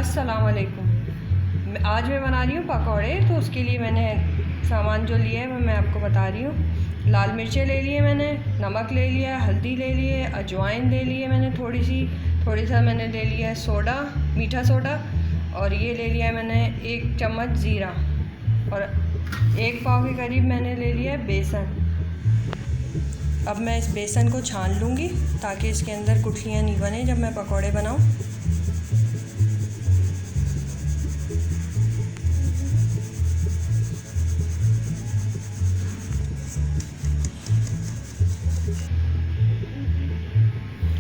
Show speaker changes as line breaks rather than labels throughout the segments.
अस्सलाम वालेकुम। आज मैं बना रही हूँ पकौड़े। तो उसके लिए मैंने सामान जो लिया है वो मैं आपको बता रही हूँ। लाल मिर्चें ले लिए मैंने, नमक ले लिया, हल्दी ले लिए, अजवाइन ले लिए मैंने थोड़ी सा मैंने ले लिया है सोडा, मीठा सोडा, और ये ले लिया है मैंने 1 चम्मच ज़ीरा, और 1 पाव के करीब मैंने ले लिया है बेसन। अब मैं इस बेसन को छान लूँगी ताकि इसके अंदर गुठलियाँ नहीं बने जब मैं पकौड़े बनाऊँ।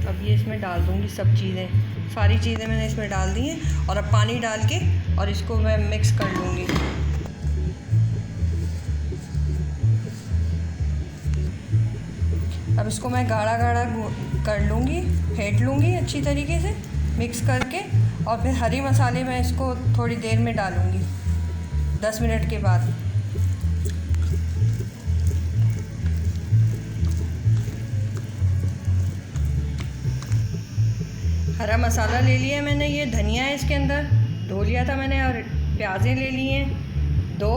अब ये इसमें डाल दूँगी सब चीज़ें, सारी चीज़ें मैंने इसमें डाल दी हैं, और अब पानी डाल के और इसको मैं मिक्स कर लूँगी। अब इसको मैं गाढ़ा गाढ़ा कर लूँगी, फेंट लूँगी अच्छी तरीके से मिक्स करके, और फिर हरी मसाले मैं इसको थोड़ी देर में डालूँगी 10 मिनट के बाद। हरा मसाला ले लिया है मैंने, ये धनिया है इसके अंदर, धो लिया था मैंने, और प्याज़ें ले लिए हैं 2,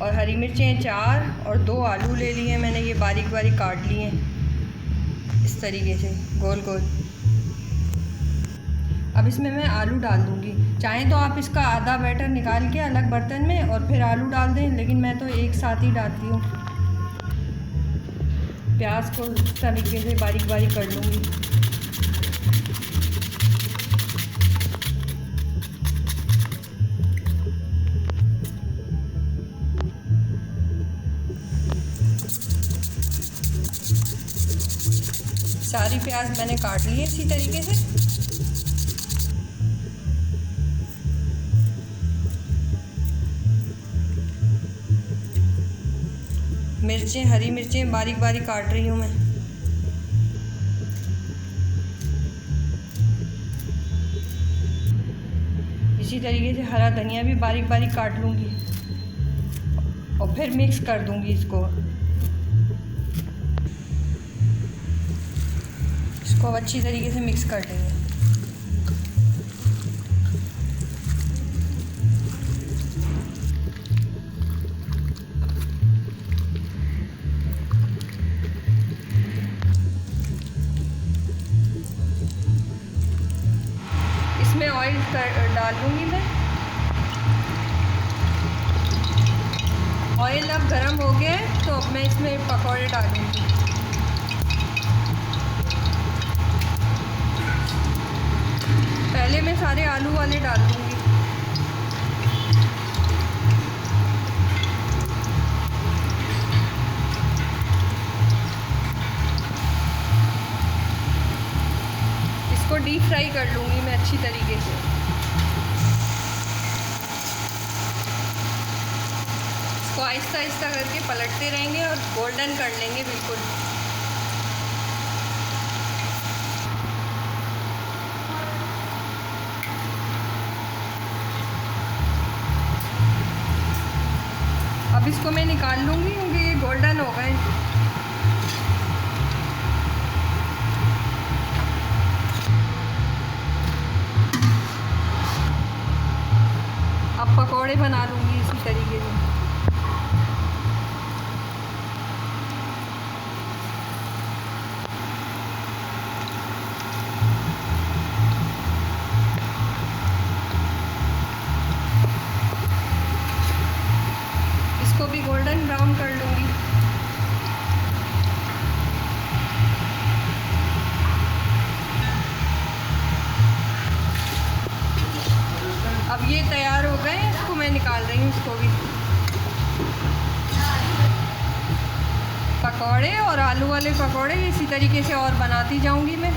और हरी मिर्चें 4, और 2 आलू ले लिए हैं मैंने, ये बारीक बारीक काट लिए हैं इस तरीके से गोल गोल। अब इसमें मैं आलू डाल दूँगी। चाहें तो आप इसका आधा बैटर निकाल के अलग बर्तन में और फिर आलू डाल दें, लेकिन मैं तो एक साथ ही डालती हूँ। प्याज को इस तरीके से बारीक बारीक कर लूँगी। सारी प्याज मैंने काट ली है इसी तरीके से। मिर्चें, हरी मिर्चें बारीक बारीक काट रही हूँ मैं। इसी तरीके से हरा धनिया भी बारीक बारीक काट लूँगी, और फिर मिक्स कर दूँगी इसको। इसको अब अच्छी तरीके से मिक्स कर लेंगे। इसमें ऑयल डाल दूँगी मैं। ऑयल अब गरम हो गया है, तो अब मैं इसमें पकौड़े डालूँगी। पहले मैं सारे आलू वाले डाल दूँगी। इसको डीप फ्राई कर लूँगी मैं अच्छी तरीके से। इसको आहिस्ता आहिस्ता करके पलटते रहेंगे और गोल्डन कर लेंगे बिल्कुल। अब इसको मैं निकाल लूँगी क्योंकि ये गोल्डन हो गए। अब पकौड़े बना लूँगी इसी तरीके से। इसको भी गोल्डन ब्राउन कर लूँगी। अब ये तैयार हो गए, इसको मैं निकाल रही हूँ। इसको भी पकौड़े और आलू वाले पकौड़े इसी तरीके से और बनाती जाऊँगी मैं।